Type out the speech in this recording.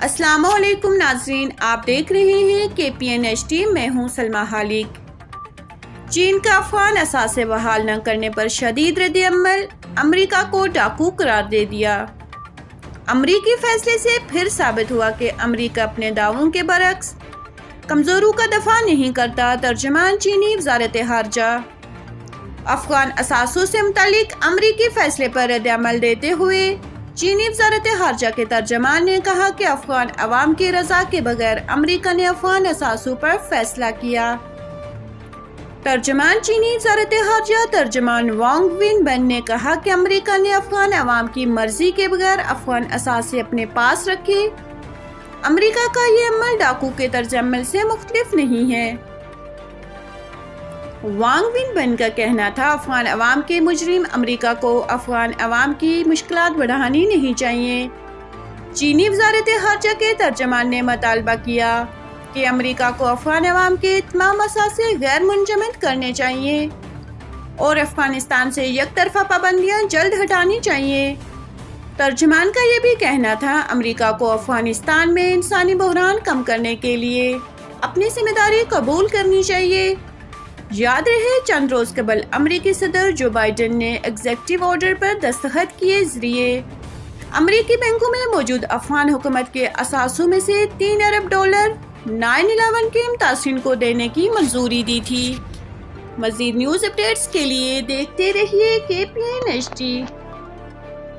السلام علیکم ناظرین، آپ دیکھ رہے ہیں KPN-HD۔ میں ہوں سلمیٰ خالق۔ چین کا افغان اثاثے بحال نہ کرنے پر شدید رد عمل، امریکہ کو ڈاکو قرار دے دیا۔ امریکی فیصلے سے پھر ثابت ہوا کہ امریکہ اپنے دعووں کے برعکس کمزوروں کا دفاع نہیں کرتا۔ ترجمان چینی وزارت خارجہ۔ افغان اثاثوں سے متعلق امریکی فیصلے پر رد عمل دیتے ہوئے چینی وزارت خارجہ کے ترجمان نے کہا کہ افغان عوام کی رضا کے بغیر امریکہ نے افغان اثاثوں پر فیصلہ کیا۔ ترجمان چینی وزارت خارجہ ترجمان وانگ وینبن نے کہا کہ امریکہ نے افغان عوام کی مرضی کے بغیر افغان اثاثے اپنے پاس رکھے۔ امریکہ کا یہ عمل ڈاکو کے طرز عمل سے مختلف نہیں ہے۔ وانگ وینبن کا کہنا تھا، افغان عوام کے مجرم امریکہ کو افغان عوام کی مشکلات بڑھانی نہیں چاہیے۔ چینی وزارت خارجہ کے ترجمان نے مطالبہ کیا کہ امریکہ کو افغان عوام کے تمام اثاثے غیر منجمد کرنے چاہیے اور افغانستان سے یک طرفہ پابندیاں جلد ہٹانی چاہیے۔ ترجمان کا یہ بھی کہنا تھا، امریکہ کو افغانستان میں انسانی بحران کم کرنے کے لیے اپنی ذمہ داری قبول کرنی چاہیے۔ یاد رہے، چند روز قبل امریکی صدر جو بائیڈن نے ایگزیکٹو آرڈر پر دستخط کیے ذریعے امریکی بینکوں میں موجود افغان حکومت کے اثاثوں میں سے $3 ارب 9/11 کے متاثرین کو دینے کی منظوری دی تھی۔ مزید نیوز اپڈیٹس کے لیے دیکھتے رہیے KPN-HD۔